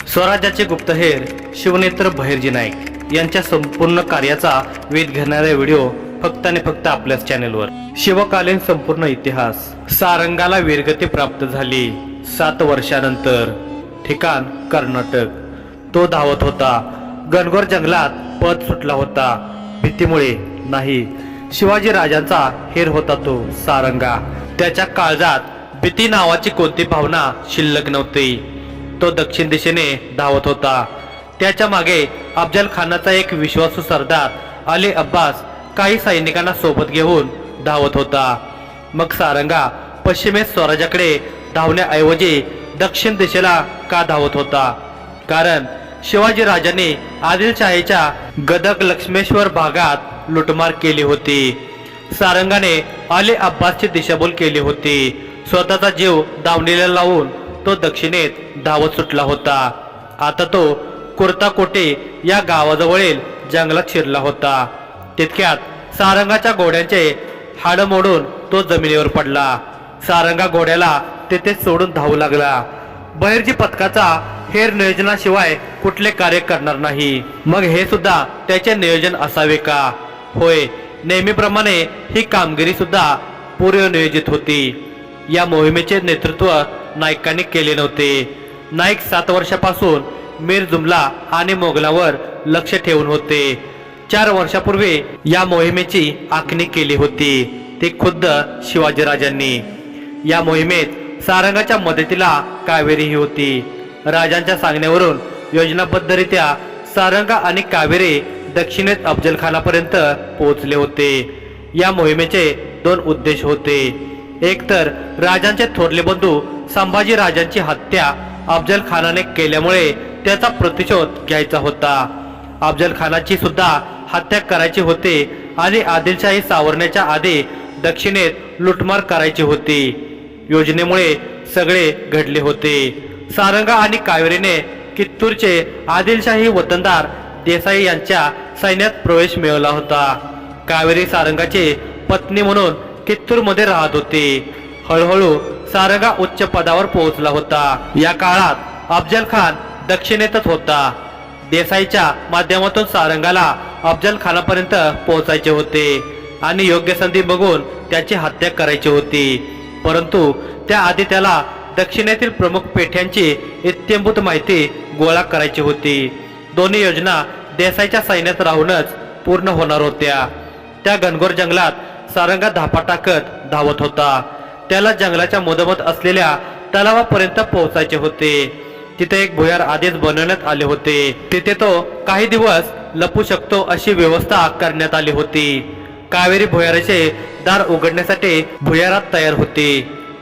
स्वराज्याचे गुप्तहेर शिवनेत्र बहिर्जी नाईक यांच्या संपूर्ण कार्याचा वेध घेणारा व्हिडिओ फक्त आणि फक्त आपल्याच चॅनेलवर। शिवकालीन संपूर्ण इतिहास। सारंगाला वीरगती प्राप्त झाली 7 वर्षानंतर। ठिकाण कर्नाटक। तो धावत होता। घनघोर जंगलात पद सुटला होता। भीतीमुळे नाही, शिवाजी राजांचा हेर होता तो सारंगा। त्याच्या काळजात भीती नावाची कोणती भावना शिल्लक नव्हती। तो दक्षिण दिशेने धावत होता। त्याच्या मागे अफजल खानाचा एक विश्वासू सरदार अली अब्बास काही सैनिकांना सोबत घेऊन धावत होता। मग सारंगा पश्चिमेस स्वराज्याकडे धावण्याऐवजी दक्षिण दिशेला का धावत होता? कारण शिवाजी राजांनी आदिलशाहीच्या गदग लक्ष्मेश्वर भागात लुटमार केली होती। सारंगाने अली अब्बासची दिशाभूल केली होती। स्वतःचा जीव दावणीला लावून तो दक्षिणेत धावत सुटला होता। आता तो कुर्ताकोटे या गावाजवळील जंगलात शिरला होता। तितक्यात सारंगाच्या घोड्यांचे हाड मोडून तो जमिनीवर पडला। सारंगा घोड्याला तेथे सोडून धावू लागला। बहिर्जी पथकाचा हेर नियोजनाशिवाय कुठले कार्य करणार नाही। मग हे सुद्धा त्याचे नियोजन असावे का? होय, नेहमीप्रमाणे ही कामगिरी सुद्धा पूर्वनियोजित होती। या मोहिमेचे नेतृत्व नाईकांनी केले नव्हते। नाईक 7 वर्षापासून मीर जुमला आणि मोगलावर लक्ष ठेवून होते। 4 वर्षापूर्वी या मोहिमेची आखणी केली होती, ती खुद्द शिवाजीराजांनी। या मोहिमेत सारंगाच्या मदतीला कावेरी ही होती। राजांच्या सांगण्यावरून योजनाबद्धरित्या सारंगा आणि कावेरी दक्षिणेत अफजलखानापर्यंत पोहोचले होते। या मोहिमेचे 2 उद्देश होते। एक तर राजांचे थोरले बंधू संभाजी राजांची हत्या अफजल खानाने केल्यामुळे त्याचा प्रतिशोध घ्यायचा होता। अफजल खानाची सुद्धा हत्या करायची होती आणि आदिलशाही सावरण्याच्या आधी दक्षिणेत लुटमार करायची होती। योजनेमुळे सगळे घडले होते। सारंगा आणि कावेरीने कित्तूरचे आदिलशाही वतनदार देसाई यांच्या सैन्यात प्रवेश मिळवला होता। कावेरी सारंगाची पत्नी म्हणून कित्तूरमध्ये राहत होती। हळूहळू सारंगा उच्च पदावर पोहोचला होता। या काळात अफजल खान दक्षिणेतच होता। देसाईच्या माध्यमातून सारंगाला अफजल खानापर्यंत पोहोचायचे होते आणि योग्य संधी बघून त्याची हत्या करायची होती। परंतु त्याआधी त्याला दक्षिणेतील प्रमुख पेठ्यांची इत्यंभूत माहिती गोळा करायची होती। दोन्ही योजना देसाईच्या सैन्यात राहूनच पूर्ण होणार होत्या। त्या घनघोर जंगलात सारंगा धापा टाकत धावत होता। त्याला जंगलाच्या मधोमध असलेल्या तलावापर्यंत पोहोचायचे होते। तिथे एक भुयार आधीच बनवण्यात आले होते। तिथे तो काही दिवस लपू शकतो अशी व्यवस्था करण्यात आली होती। कावेरी भुयाराचे दार उघडण्यासाठी भुयारात तयार होती।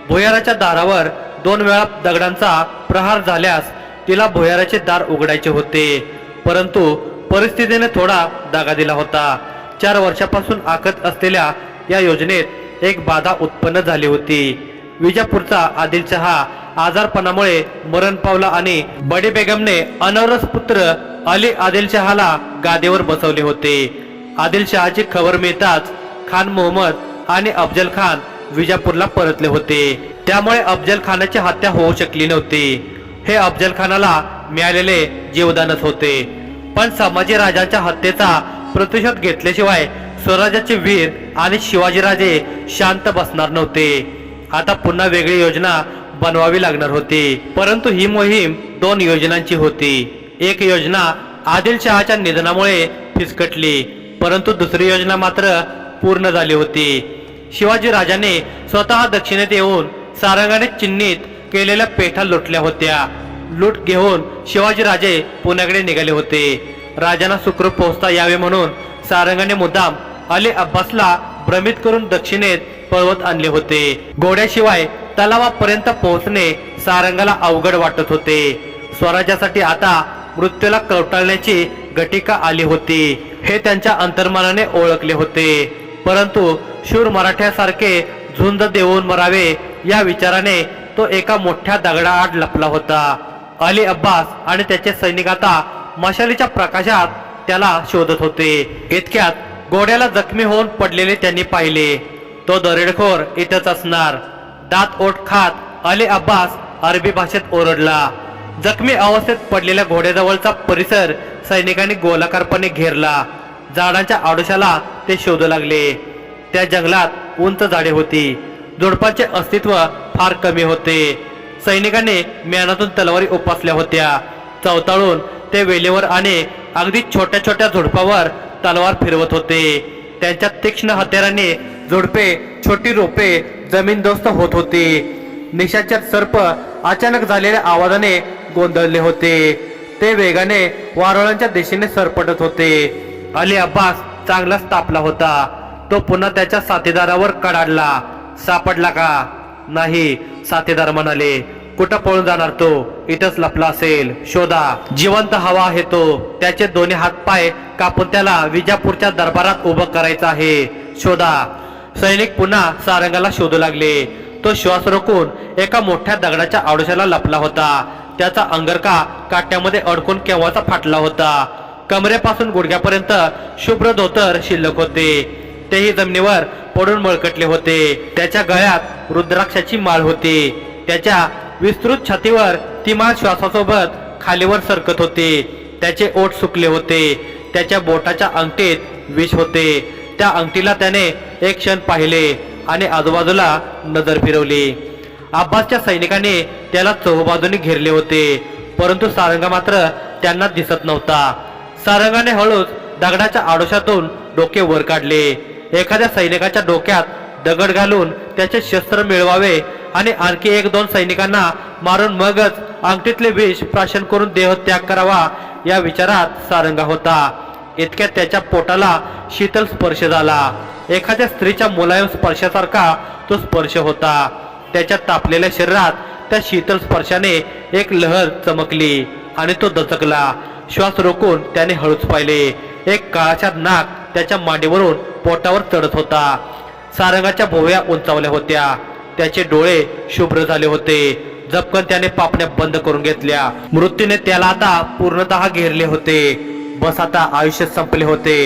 भुयाराच्या दारावर 2 वेळा दगडांचा प्रहार झाल्यास तिला भुयाराचे दार उघडायचे होते। परंतु परिस्थितीने थोडा दगा दिला होता। 4 वर्षापासून आखत असलेल्या या योजनेत एक बाधा उत्पन्न झाली होती। विजापूरचा आदिलशहा आजारपणामुळे मरण पावला आणि बडी बेगमने अनौरस पुत्र अली आदिलशहाला गादीवर बसवले होते। आदिलशहाची खबर मिळताच खान मोहम्मद आणि अफजल खान विजापूरला परतले होते। त्यामुळे अफजल खानाची हत्या होऊ शकली नव्हती। हे अफजल खानाला मिळालेले जीवदानच होते। पण संभाजी राजांच्या हत्येचा प्रतिशोध घेतल्याशिवाय स्वराज्याचे वीर आणि शिवाजीराजे शांत बसणार नव्हते। आता पुन्हा वेगळी योजना बनवावी लागणार होती। परंतु ही मोहीम 2 योजनांची होती। एक योजना आदिलशहाच्या निधनामुळे फिसकटली, परंतु दुसरी योजना मात्र पूर्ण झाली होती। शिवाजी राजाने स्वतः दक्षिणेत येऊन सारंगाने चिन्हित केलेल्या पेठा लुटल्या होत्या। लूट घेऊन शिवाजीराजे पुण्याकडे निघाले होते। राजांना सुखरूप पोहोचता यावे म्हणून सारंगाने मुद्दाम अली अब्बासला भ्रमित करून दक्षिणेत पळवत आणले होते। घोड्याशिवाय तलावापर्यंत पोहोचणे सारंगाला अवघड वाटत होते। स्वराज्यासाठी आता मृत्यूला कवटाळण्याची घटिका आली होती, हे त्यांच्या अंतर्मनाने ओळखले होते। परंतु शूर मराठ्यासारखे झुंज देऊन मरावे या विचाराने तो एका मोठ्या दगडाआड लपला होता। अली अब्बास आणि त्याचे सैनिक आता मशालीच्या प्रकाशात त्याला शोधत होते। इतक्यात घोड्याला जखमी होऊन पडलेले त्यांनी पाहिले। तो दरेडखोर इथंच असणार। दात ओठ खात अली अब्बास अरबी भाषेत ओरडला, जखमी अवस्थेत पडलेल्या घोड्याजवळचा परिसर सैनिकांनी गोलाकारपणे घेरला. झाडांच्या आडोशाला ते शोधू लागले. त्या जंगलात उंच झाडे होती. झुडपांचे अस्तित्व फार कमी होते. सैनिकांनी म्यानातून तलवारी उपसल्या होत्या. चवताळून ते वेलीवर आणि अगदी छोट्या छोट्या झुडपावर तलवार फिरवत होते. त्यांच्या तीक्ष्ण हत्यारांनी झुडपे, छोटी रोपे जमीनदोस्त होत होती. निशाचर सर्प अचानक झालेल्या आवाजाने गोंधळले होते. ते वेगाने वारुळांच्या दिशेने सरपटत होते. अली अब्बास चांगलाच तापला होता. तो पुन्हा त्याच्या साथीदारावर कडाडला. सापडला का? नाही, साथीदार म्हणाले. कुठं पळून जाणार तो? इथंच लपला असेल, शोधा. जिवंत हवा आहे तो. त्याचे दोन्ही हातपाय कापून त्याला विजापूरच्या दरबारात उभं करायचं आहे, शोधा. सैनिक पुन्हा सारंगाला शोधू लागले. तो श्वास रोखून एका मोठ्या दगडाच्या आडोशाला लपला होता. त्याचा अंगरखा काट्यामध्ये अडकून केव्हाचा फाटला होता. कमरेपासून गुडघ्यापर्यंत शुभ्र धोतर शिल्लक होते. तेही जमिनीवर पडून मळकटले होते. त्याच्या गळ्यात रुद्राक्षाची माळ होती. त्याच्या विस्तृत छातीवर ती माळ श्वासासोबत खालीवर सरकत होते. त्याचे ओठ सुकले होते. त्याच्या बोटाच्या अंगठीत विष होते. त्या अंगठीला त्याने एक क्षण पाहिले आणि आजूबाजूला नजर फिरवली. अब्बासच्या सैनिकांनी त्याला चहूबाजूने घेरले होते, परंतु सारंगा मात्र त्यांना दिसत नव्हता. सारंगाने हळूच दगडाच्या आडोशातून डोके वर काढले. एखाद्या सैनिकाच्या डोक्यात दगड घालून त्याचे शस्त्र मिळवावे आणि आणखी 1-2 सैनिकांना मारून मगच अंगठीतले विष प्राशन करून देहत्याग करावा, या विचारात सारंगा होता. इतक्यात त्याच्या पोटाला शीतल स्पर्श झाला. एखाद्या स्त्रीच्या मुलायम स्पर्शासारखा तो स्पर्श होता. त्याच्या तापलेल्या शरीरात त्या शीतल स्पर्शाने एक लहर चमकली आणि तो दचकला. श्वास रोखून त्याने हळूच पाहिले. एक काळाचा नाक त्याच्या मांडीवरून पोटावर चढत होता. सारंगाच्या भोवया उंचावल्या होत्या. त्याचे डोळे शुभ्र झाले होते. झपकन त्याने पापण्या बंद करून घेतल्या. मृत्यूने त्याला आता पूर्णतः घेरले होते. बस आता आयुष्य संपले होते.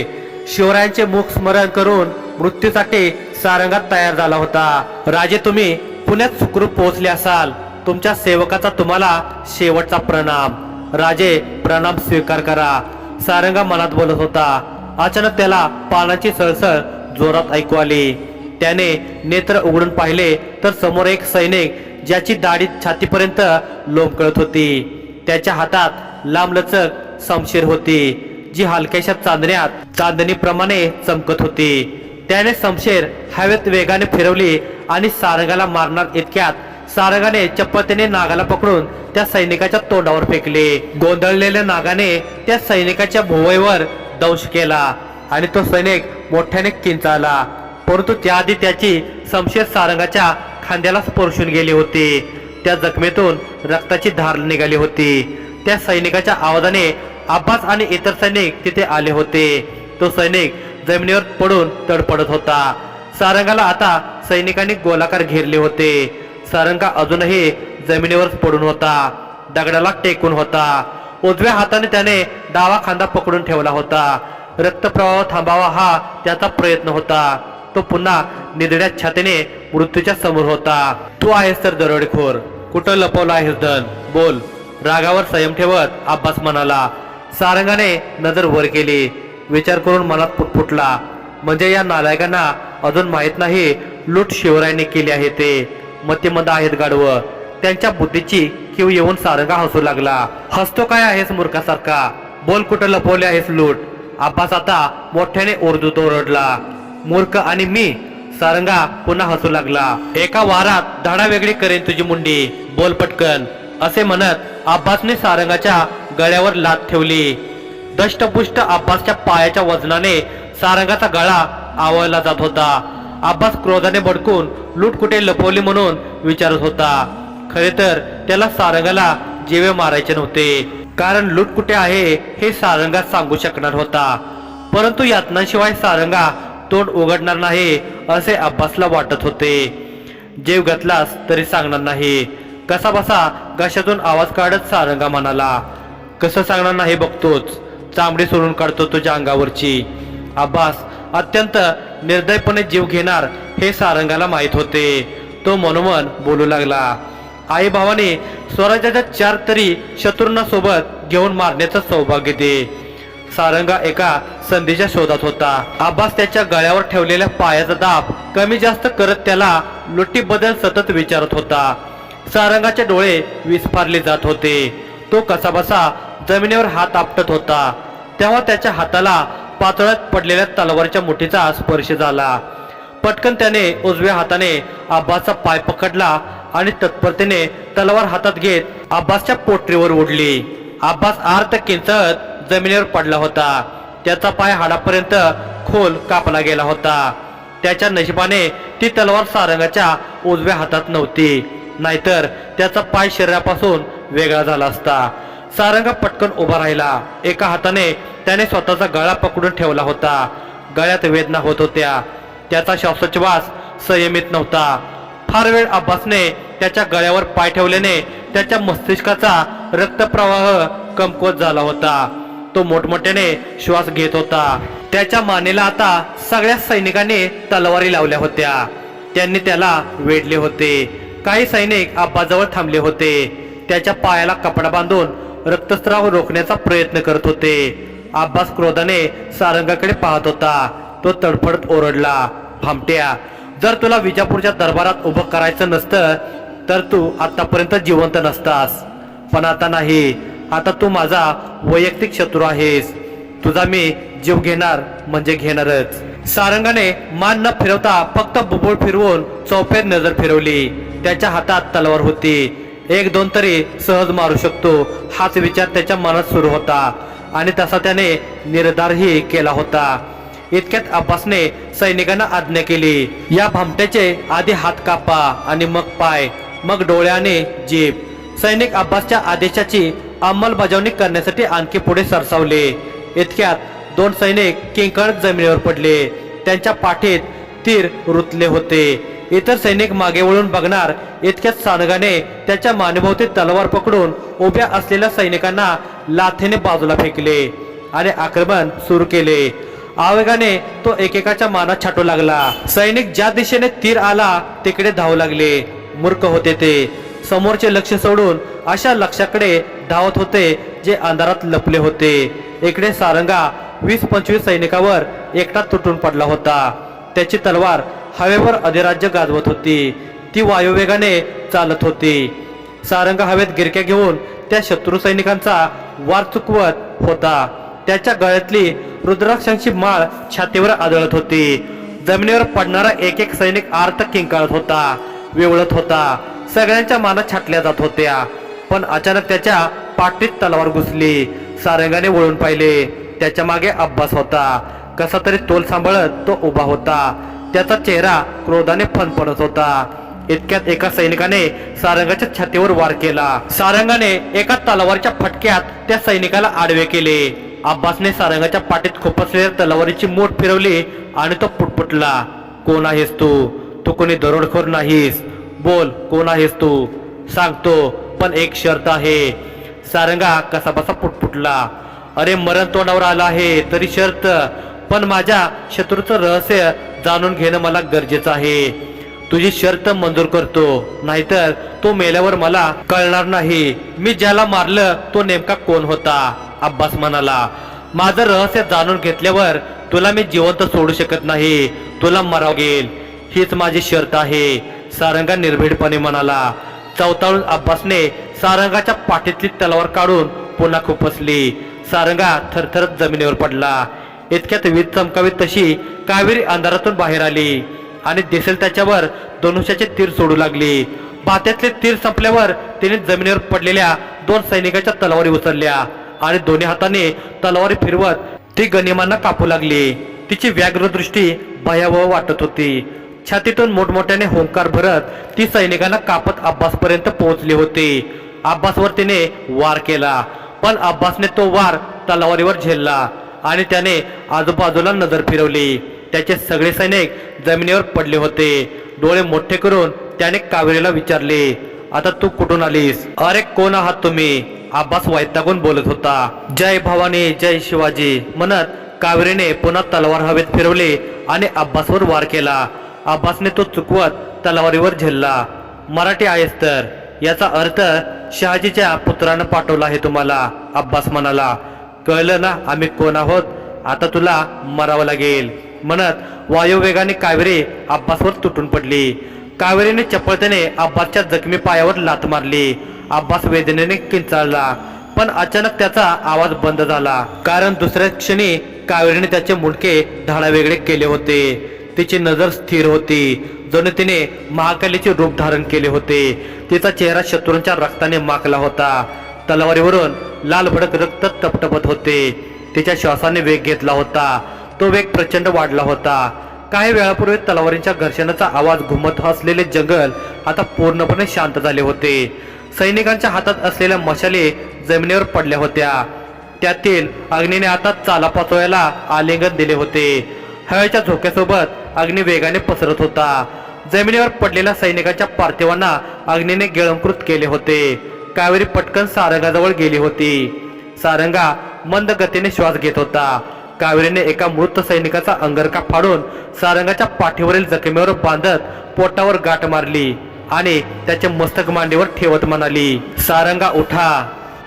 शिवरायांचे मुख स्मरण करून मृत्यूसाठी सारंगात तयार झाला होता. राजे, तुम्ही पुण्यात सुखरूप पोहोचले असाल. तुमच्या सेवकाचा तुम्हाला शेवटचा प्रणाम. राजे, प्रणाम स्वीकार करा, सारंगा मनात बोलत होता. अचानक त्याला पानाची सळसळ जोरात ऐकू आली. त्याने नेत्र उघडून पाहिले तर समोर एक सैनिक, ज्याची दाढी छातीपर्यंत लोंबकळत होती. त्याच्या हातात लांबलचक शमशीर होती, जी हलक्याशा चांदणीप्रमाणे चमकत होती. त्याने शमशीर हवेत वेगाने फिरवली आणि सारंगाला मारणार इतक्यात सारंगाने चपळतेने नागाला पकडून त्या सैनिकाच्या तोंडावर फेकले. गोंधळलेल्या नागाने त्या सैनिकाच्या भोवईवर दंश केला आणि तो सैनिक मोठ्याने किंचाळला. परंतु त्याआधी त्याची शमशीर सारंगाच्या खांद्याला स्पर्शून गेली होती. त्या जखमेतून रक्ताची धार निघाली होती. त्या सैनिकाच्या आवाजाने अब्बास आणि इतर सैनिक तिथे आले होते. तो सैनिक जमिनीवर पडून तडपडत होता. सारंगाला आता सैनिकांनी गोलाकार घेरले होते. सारंगा अजूनही जमिनीवरच पडून होता. दगडाला टेकून होता. उजव्या हाताने त्याने डावा खांदा पकडून ठेवला होता. रक्तप्रवाह थांबावा हा त्याचा प्रयत्न होता. तो पुन्हा निधड्या छातीने मृत्यूच्या समोर होता. तू आहेस तर दरोडेखोर, कुठं लपवला आहेस धन? बोल. रागावर संयम ठेवत अब्बास म्हणाला. सारंगाने नजर वर केली. विचार करून मनात पुटपुटला. म्हणजे या नालायकांना अजून माहित नाही लूट शिवरायांनी केली आहे ते. मतिमंद आहेत गाढवं. त्यांच्या बुद्धीची कीव येऊन सारंगा हसू लागला. हसतो काय आहेस मूर्खासारखा? बोल, कुठं लपवले आहेस लूट? अब्बास आता मोठ्याने ओरडून ओरडला. मूर्ख आणि मी? सारंगा पुन्हा हसू लागला. एका वारात धडा वेगळी करेन तुझी मुंडी. बोल पटकन, असे म्हणत अब्बासने सारंगाच्या गळ्यावर लाथ ठेवली. दष्टपुष्ट अब्बासच्या पायाच्या वजनाने सारंगाचा गळा आवळला जात होता. अब्बास क्रोधाने भडकून लूट कुठे लपवली म्हणून विचारत होता. खरे तर त्याला सारंगाला जीवे मारायचे नव्हते, कारण लूट कुठे आहे हे सारंगा सांगू शकणार होता. परंतु यातनाशिवाय सारंगा तोंड उघडणार नाही असे अब्बासला वाटत होते. जीव घातलास तरी सांगणार नाही. कसा बसा घशातून आवाज काढत सारंगा म्हणाला. कसं सांगणार नाही बघतोच. चामडी सोडून काढतो तुझ्या अंगावरची. अब्बास अत्यंत निर्दयपणे जीव घेणार हे सारंगाला माहित होते. तो मनोमन बोलू लागला. आई भावाने स्वराज्याच्या 4 तरी शत्रूंना सोबत घेऊन मारण्याचं सौभाग्य दे। सारंगा एका संधीच्या शोधात होता। अब्बास त्याच्या गळ्यावर ठेवलेल्या पायाचा दाब कमी जास्त करत त्याला लुटीबद्दल सतत विचारत होता। सारंगाचे डोळे विस्फारले जात होते। तो कसाबसा जमिनीवर हात आपटत होता। तेव्हा त्याच्या हाताला पातळात पडलेल्या तलवारीच्या मुठीचा स्पर्श झाला। पटकन त्याने उजव्या हाताने अब्बासचा पाय पकडला आणि तत्परतेने तलवार हातात घेत अब्बासच्या पोटरीवर ओढली। अब्बास आर्त किंचत जमिनीवर पडला होता। त्याचा पाय हाडापर्यंत खोल कापला गेला होता। त्याच्या नशिबाने ती तलवार सारंगाच्या उजव्या हातात नव्हती, नाहीतर त्याचा पाय शरीरापासून वेगळा झाला असता। सारंगा पटकन उभा राहिला। एका हाताने त्याने स्वतःचा गळा पकडून ठेवला होता। गळ्यात वेदना होत होत्या। त्याचा श्वासोच्छवास संयमित नव्हता। फार वेळ अब्बासने त्याच्या गळ्यावर पाय ठेवल्याने त्याच्या मस्तिष्काचा रक्तप्रवाह कमकुवत झाला होता। तो मोठमोठ्याने श्वास घेत होता। त्याच्या मानेला आता सगळ्या सैनिकांनी तलवारी लावल्या होत्या। त्यांनी त्याला वेढले होते। काही सैनिक अब्बासजवळ थांबले होते। त्याच्या पायाला कपडा बांधून रक्तस्राव रोखण्याचा प्रयत्न करत होते। अब्बास क्रोधाने सारंगाकडे पाहत होता। तो तडफडत ओरडला, भामट्या, जर तुला विजापूरच्या दरबारात उभं करायचं नसतं तर तू आतापर्यंत जिवंत नसतास। पण आता नाही, आता तू माझा वैयक्तिक शत्रू आहेस। तुझा मी जीव घेणार म्हणजे घेणारच। सारंगाने मान न फिरवता फक्त बुबुळ फिरवून चौफेर नजर फिरवली। त्याच्या हातात तलवार होती। 1-2 तरी सहज मारू शकतो हाच विचार त्याच्या मनात सुरू होता आणि तसा त्याने निर्धारही केला होता। इतक्यात अब्बासने सैनिकांना आज्ञा केली, या भामट्याचे आधी हात कापा आणि मग पाय, मग डोळे आणि जीभ। सैनिक अब्बासच्या आदेशाची अंमलबजावणी करण्यासाठी आणखी पुढे सरसावले। इतक्यात 2 सैनिक किंकाळत जमिनीवर पडले। त्यांच्या पाठीत तीर रुतले होते। इतर सैनिक मागे वळून बघणार इतक्यात सारंगाने त्याच्या मानेभोवती तलवार पकडून उभ्या असलेल्या सैनिकांना लाथेने बाजूला फेकले आणि आक्रमण सुरू केले। आवेगाने तो एकेकाच्या मानात छाटू लागला। सैनिक ज्या दिशेने तीर आला तिकडे धावू लागले। मूर्ख होते ते, समोरचे लक्ष सोडून अशा लक्ष्याकडे धावत होते जे अंधारात लपले होते। इकडे सारंगा 20-25 सैनिकावर एकटा तुटून पडला होता। त्याची तलवार हवेवर अधिराज्य गाजवत होती। ती वायुवेगाने चालत होती। सारंगा हवेत गिरक्या घेऊन त्या शत्रू सैनिकांचा वार चुकवत होता। त्याच्या गळ्यातली रुद्राक्षांची माळ छातीवर आदळत होती। जमिनीवर पडणारा एक एक सैनिक आर्त किंकाळत होता, विवळत होता। सगळ्यांच्या माना छाटल्या जात होत्या। पण अचानक त्याच्या पाठीत तलवार घुसली। सारंगाने वळून पाहिले। त्याच्या मागे अब्बास होता। कसा तरी तोल सांभाळत तो उभा होता। त्याचा चेहरा क्रोधाने फणफणत होता। इतक्यात एका सैनिकाने सारंगाच्या छातीवर वार केला। सारंगाने एका तलवारीच्या फटक्यात त्या सैनिकाला आडवे केले। अब्बासने सारंगाच्या पाठीत खुपसलेल्या तलवारीची मूठ फिरवली आणि तो पुटपुटला, कोण आहेस तू? तू कोणी दरोडखोर नाहीस। बोल, कोण आहेस तू? सांगतो, पण एक शर्त आहे। सारंगा कसाबसा पुटपुटला, अरे मरण तोंडावर आला आहे तरी शर्त, पण माझ्या शत्रूचं रहस्य जाणून घेणं मला गरजेचं आहे। तुझी शर्त मंजूर करतो, नाहीतर तो मेल्यावर मला कळणार नाही मी ज्याला मारलं तो नेमका कोण होता। अब्बास म्हणाला, माझं रहस्य जाणून घेतल्यावर तुला मी जिवंत सोडू शकत नाही, तुला मराव गेल, हीच माझी शर्त आहे। सारंगा निर्भीडपणे म्हणाला। चवताळून अब्बासने सारंगाच्या पाठीतली तलवार काढून पुन्हा खुपसली। सारंगा थरथरत जमिनीवर पडला। इतक्यात वीज चमकावी तशी कावेरी अंधारातून बाहेर आली आणि दिसेल त्याच्यावर धनुष्याचे तीर सोडू लागली। बात्यातले तीर संपल्यावर तिने जमिनीवर पडलेल्या 2 सैनिकाच्या तलवारी उचलल्या आणि दोन्ही हाताने तलवारी फिरवत ती गनिमांना कापू लागली। तिची व्याघ्र दृष्टी भयावह वाटत होती। छातीतून मोठमोठ्याने होंकार भरत ती सैनिकांना कापत अब्बासपर्यंत पोहोचली होती। अब्बासवर तिने वार केला, पण अब्बासने तो वार तलवारीवर झेलला आणि त्याने आजूबाजूला नजर फिरवली। त्याचे सगळे सैनिक जमिनीवर पडले होते। डोळे मोठे करून त्याने कावेरीला विचारले, आता तू कुठून आलीस? अरे कोण आहात तुम्ही? अब्बास वैतागून बोलत होता। जय भवानी, जय शिवाजी म्हणत कावेरीने पुन्हा तलवार हवेत फिरवली आणि अब्बासवर वार केला। अब्बासने तो चुकवत तलवारीवर झेलला। मराठी आहेस तर याचा अर्थ शहाजीच्या पुत्रानं पाठवला आहे तुम्हाला. अब्बास म्हणाला, कळलं ना आम्ही कोण आहोत, आता तुला मरावं लागेल. म्हणत वायुवेगाने कावेरी अब्बासवर तुटून पडली. कावेरीने चपळतेने अब्बासच्या जखमी पायावर लाथ मारली. अब्बास वेदनेने किंचाळला, पण अचानक त्याचा आवाज बंद झाला, कारण दुसऱ्या क्षणी कावेरीने त्याचे मुंडके धाडावेगळे केले होते. तिची नजर स्थिर होती, जणू तिने महाकालीचे रूप धारण केले होते. तिचा चेहरा शत्रूंच्या रक्ताने माखला होता. तलवारीवरून लाल भडक रक्त टपटपत होते. तिच्या श्वासाने वेग घेतला होता. तो वेग प्रचंड वाढला होता. काही वेळापूर्वी तलवारींच्या घर्षणाचा आवाज घुमत असलेले जंगल आता पूर्णपणे शांत झाले होते. सैनिकांच्या हातात असलेल्या मशाली जमिनीवर पडल्या होत्या. त्यातील अग्नीने आता चाला पाचोळ्याला आलिंगन दिले होते. हवेच्या झोक्यासोबत अग्नी वेगाने पसरत होता. जमिनीवर पडलेल्या सैनिकांच्या पार्थिवांना अग्नीने गिळंकृत केले होते. कावेरी पटकन सारंगाजवळ गेली होती. सारंगा मंद गतीने श्वास घेत होता. कावेरीने एका मृत सैनिकाचा अंगरखा फाडून सारंगाच्या पाठीवरील जखमेवर बांधत पोटावर गाठ मारली आणि त्याचे मस्तक मांडीवर ठेवत म्हणाली, सारंगा उठा,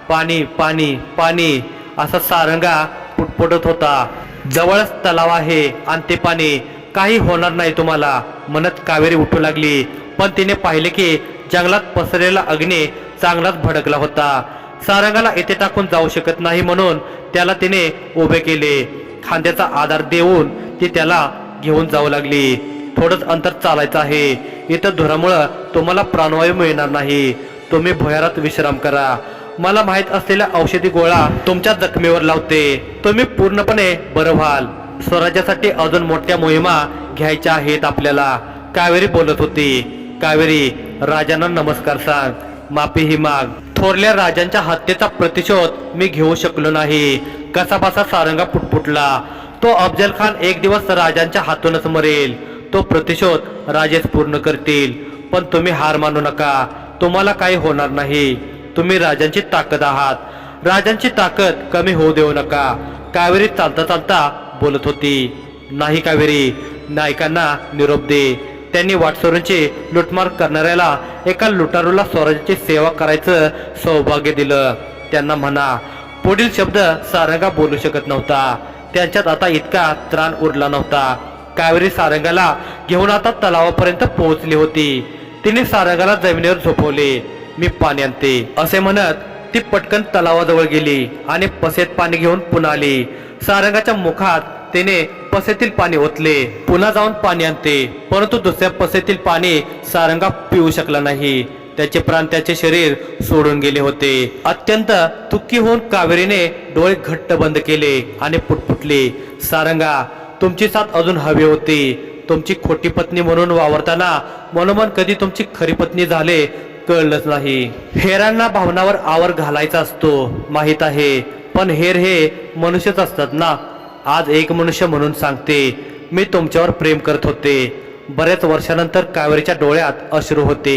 पाणी पाणी पाणी. असा सारंगा पुटपुटत होता. जवळच तलाव आहे आणि ते पाणी, काही होणार नाही तुम्हाला. म्हणत कावेरी उठू लागली, पण तिने पाहिले की जंगलात पसरलेला अग्नी चांगलाच भडकला होता. सारंगाला येथे टाकून जाऊ शकत नाही म्हणून त्याला तिने उभे केले. खांद्याचा आधार देऊन ती त्याला घेऊन जाऊ लागली. थोडंच अंतर चालायचं आहे. इथं धुरामुळं तुम्हाला प्राणवायू मिळणार नाही. तुम्ही भुयारात विश्राम करा. मला माहित असलेला औषधी गोळा तुमच्या जखमीवर लावते. तुम्ही पूर्णपणे बरं व्हाल. स्वराज्यासाठी अजून मोठ्या मोहिमा घ्यायच्या आहेत आपल्याला. कावेरी बोलत होती. कावेरी, राजांना नमस्कार सांग, माफीही माग. थोरल्या राजांच्या हत्येचा प्रतिशोध मी घेऊ शकलो नाही. कसाबसा सारंगा पुटपुटला. तो अफजल खान एक दिवस राजांच्या हातूनच मरेल. तो प्रतिशोध राजेच पूर्ण करतील. पण तुम्ही हार मानू नका. तुम्हाला काही होणार नाही. तुम्ही राजांची ताकद आहात. राजांची ताकद कमी होऊ देऊ नका. कावेरी चालता चालता बोलत होती. नाही कावेरी, नायकांना निरोप दे. त्यांनी वाटसरूंची लुटमार करणाऱ्याला एका लुटारूला स्वराज्याची सेवा करायचं सौभाग्य दिलं. त्यांना म्हणा. पुढील शब्द सारंगा बोलू शकत नव्हता. त्यांच्यात आता इतका त्राण उरला नव्हता. कावेरी सारंगाला घेऊन आता तलावापर्यंत पोहोचली होती. तिने सारंगाला जमिनीवर झोपवले. मी पाणी आणते असे म्हणत ती पटकन तलावाजवळ गेली आणि पसेत पाणी घेऊन पुन्हा आली. सारंगाच्या मुखात तिने पसेतील पाणी ओतले. पुन्हा जाऊन पाणी आणते, परंतु दुसऱ्या पसेतील पाणी सारंगा पिऊ शकला नाही. त्याचे प्राण त्याचे शरीर सोडून गेले होते. अत्यंत दुःखी होऊन कावेरीने डोळे घट्ट बंद केले आणि पुटपुटले, सारंगा, तुमची साथ अजून हवी होती. तुमची खोटी पत्नी म्हणून वावरताना मनोमन कधी तुमची खरी पत्नी झाले कळलंच नाही. हेरांना भावनावर आवर घालायचा असतो माहित आहे, पण हेर हे मनुष्यच असतात ना. आज एक मनुष्य म्हणून सांगते, मी तुमच्यावर प्रेम करत होते. बऱ्याच वर्षानंतर कावेरीच्या डोळ्यात अश्रू होते.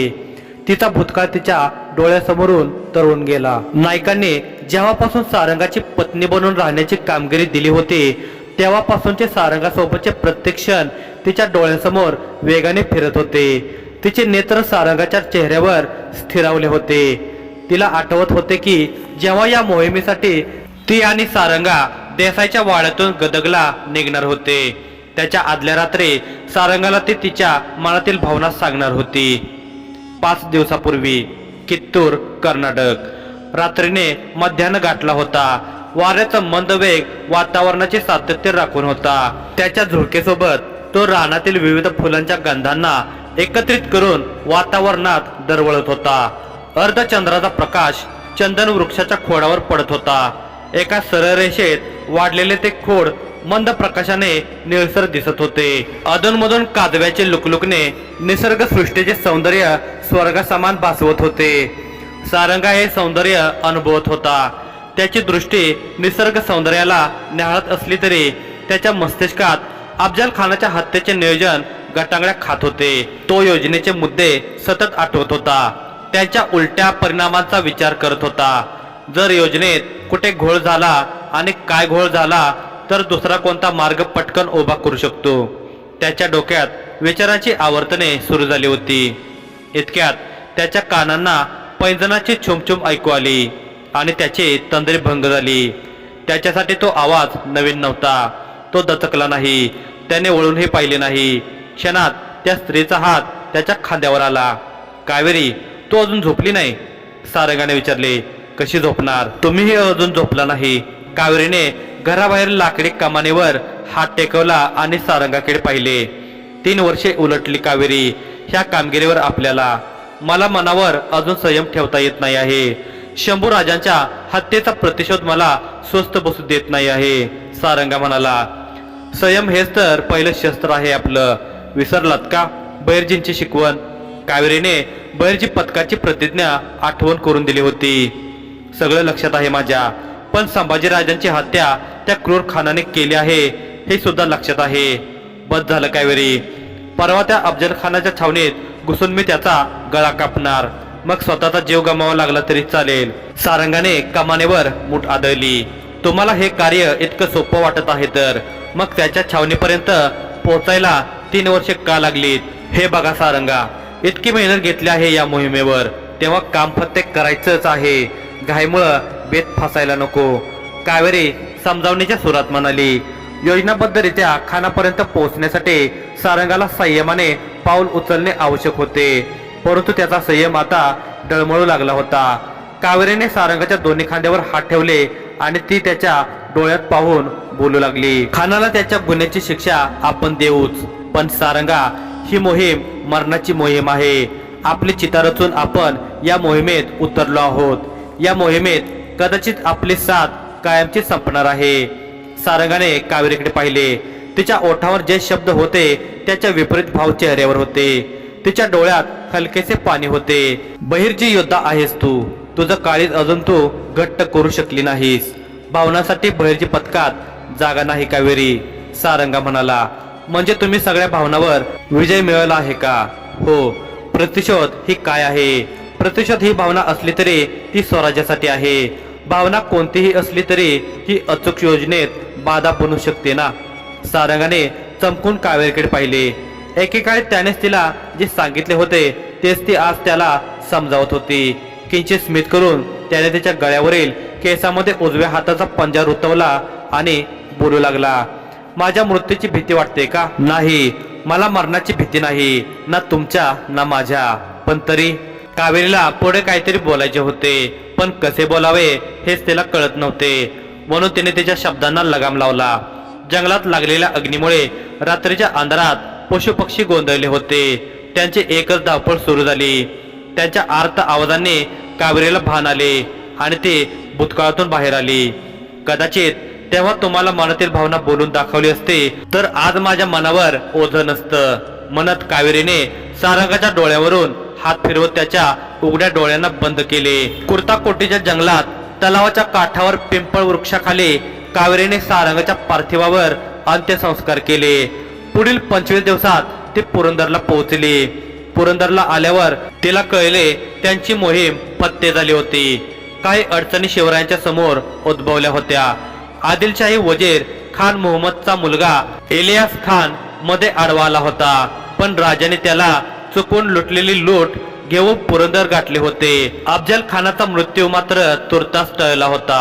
तिचा भूतकाळ तिच्या डोळ्यासमोरून तरळून गेला. नायकांनी जेव्हापासून सारंगाची पत्नी बनून राहण्याची कामगिरी दिली होती, तेव्हापासूनचे सारंगासोबतचे प्रत्येक क्षण तिच्या डोळ्यासमोर वेगाने फिरत होते. तिचे नेत्र सारंगाच्या चेहऱ्यावर स्थिरावले होते. तिला आठवत होते की जेव्हा या मोहिमेसाठी ती आणि सारंगा देसाईच्या वाड्यातून गदगला निघणार होते, त्याच्या आदल्या रात्री सारंगाला ती तिच्या मनातील भावना सांगणार होती. 5 दिवसापूर्वी कित्तूर, कर्नाटक. रात्रीने मध्यान्ह गाठला होता. वाऱ्याचा मंद वेग वातावरणाचे सातत्य राखून होता. त्याच्या झुळकेसोबत तो रानातील विविध फुलांच्या गंधांना एकत्रित करून वातावरणात दरवळत होता. अर्धचंद्राचा प्रकाश चंदन वृक्षाच्या खोडावर पडत होता. एका सरळ रेषेत वाढलेले ते खोड मंद प्रकाशाने निळसर दिसत होते. अधूनमधून काजव्याचे लुकलुकणे निसर्ग सृष्टीचे सौंदर्य स्वर्गासमान भासवत होते. सारंगा हे सौंदर्य अनुभवत होता. त्याची दृष्टी निसर्ग सौंदर्याला न्याहाळत असली तरी त्याच्या मस्तिष्कात अफजल खानाच्या हत्येचे नियोजन गटांगळ्या खात होते. तो योजनेचे मुद्दे सतत आठवत होता. त्याच्या उलट्या परिणामांचा विचार करत होता. जर योजनेत कुठे घोळ झाला आणि काय घोळ झाला तर दुसरा कोणता मार्ग पटकन उभा करू शकतो. त्याच्या डोक्यात विचारांची आवर्तने सुरू झाली होती. इतक्यात त्याच्या कानांना पैंजणाची छुमछुम ऐकू आली आणि त्याची तंद्री भंग झाली. त्याच्यासाठी तो आवाज नवीन नव्हता. तो दचकला नाही. त्याने वळूनही पाहिले नाही. क्षणात त्या स्त्रीचा हात त्याच्या खांद्यावर आला. कावेरी, तू अजून झोपली नाही? सारंगाने विचारले. कशी झोपणार? तुम्हीही अजून झोपला नाही. कावेरीने घराबाहेर लाकडी कमानीवर हात टेकवला आणि सारंगाकडे पाहिले. 3 वर्षे उलटली कावेरी ह्या कामगिरीवर आपल्याला. मला मनावर अजून संयम ठेवता येत नाही आहे. शंभू राजांच्या हत्येचा प्रतिशोध मला स्वस्थ बसू देत नाही आहे, सारंगा म्हणाला. संयम हेच तर पहिलं शस्त्र आहे आपलं. विसरलात का बहिर्जींची शिकवण? कावेरीने बहिर्जी पथकाची प्रतिज्ञा आठवण करून दिली होती. सगळं लक्षात आहे माझ्या, पण संभाजीराजांची हत्या त्या क्रूर खानाने केली आहे हे सुद्धा लक्षात आहे. बस झालं कावेरी. परवा त्या अफजल खानाच्या छावणीत घुसून मी त्याचा गळा कापणार. मग स्वतःचा जीव गमावा लागला तरी चालेल. सारंगाने कमानेवर मूठ आदळली. तुम्हाला हे कार्य इतकं सोपं वाटत आहे तर मग त्याच्या छावणीपर्यंत पोहोचायला 3 वर्षे का लागलीत? हे बघा सारंगा, इतकी मेहनत घेतली आहे या मोहिमेवर, तेव्हा काम फक्त करायचंच आहे. घाईमुळं बेत फसायला नको. कावेरी समजावणीच्या सुरात म्हणाली. योजनाबद्धरित्या खानापर्यंत पोहोचण्यासाठी सारंगाला संयमाने पाऊल उचलणे आवश्यक होते, परंतु त्याचा संयम आता डळमळू लागला होता. कावेरीने सारंगाच्या दोन्ही खांद्यावर हात ठेवले आणि ती त्याच्या डोळ्यात पाहून बोलू लागली. खानाला त्याच्या गुन्ह्याची शिक्षा आपण देऊच, पण सारंगा, ही मोहीम मरणाची मोहीम आहे. आपली चिता रचून आपण या मोहिमेत उतरलो आहोत. या मोहिमेत कदाचित आपली साथ कायमची संपणार आहे. सारंगाने कावेरीकडे पाहिले. तिच्या ओठावर जे शब्द होते त्याच्या विपरीत भाव चेहऱ्यावर होते. तिच्या डोळ्यात हलकेसे पाणी होते. बहिर्जी योद्धा आहेस तू. तुझं काळीज अजून तू घट्ट करू शकली नाहीस. भावनांसाठी बहिर्जी पथकात जागा नाही कावेरी, सारंगा म्हणाला. म्हणजे तुम्ही सगळ्या भावनावर विजय मिळवला आहे का? हो. प्रतिशोध ही काय आहे? प्रतिशोध ही भावना असली तरी ती स्वराज्यासाठी आहे. भावना कोणतीही असली तरी ही अचूक योजनेत बाधा बनू शकते ना. सारंगाने चमकून कावेरीकडे पाहिले. एकेकाळी त्यानेच तिला जे सांगितले होते तेच ती आज त्याला समजावत होती. किंचित स्मित करून त्याने तिच्या गळ्यावरील केसामध्ये उजव्या हाताचा पंजा रुतवला आणि बोलू लागला. माझ्या मृत्यूची भीती वाटते का? नाही, मला मरणाची भीती नाही, ना तुमच्या ना माझ्या. पण तरी कावेरीला पुढे काहीतरी बोलायचे होते, पण कसे बोलावे हेच तिला कळत नव्हते. म्हणून तिने तिच्या शब्दांना लगाम लावला. जंगलात लागलेल्या अग्नीमुळे रात्रीच्या अंधारात पशुपक्षी गोंधळले होते. त्यांची एकच धावपळ सुरू झाली. त्यांच्या आर्त आवाजाने कावेरीला भान आले आणि ती भूतकाळातून बाहेर आली. कदाचित तेव्हा तुम्हाला मनातील भावना बोलून दाखवली असते तर आज माझ्या मनावर ओझं नसतं, म्हणत कावेरीने सारंगाच्या डोळ्यावरून हात फिरवत त्याच्या उघड्या डोळ्यांना बंद केले. कुर्ताकोटीच्या जंगलात तलावाच्या काठावर पिंपळ वृक्षाखाली कावेरीने सारंगाच्या पार्थिवावर अंत्यसंस्कार केले. पुढील 25 दिवसात ती पुरंदरला पोहोचली. पुरंदरला आल्यावर तिला कळले त्यांची मोहीम फत्ते झाली होती. काही अडचणी शिवरायांच्या समोर उद्भवल्या होत्या. आदिलशाही वजीर खान मोहम्मदचा मुलगा इलियास खान मध्ये आडवा आला होता, पण राजाने त्याला चुकून लुटलेली लूट घेऊन पुरंदर गाठले होते. अफजल खानाचा मृत्यू मात्र तुर्तास टळला होता.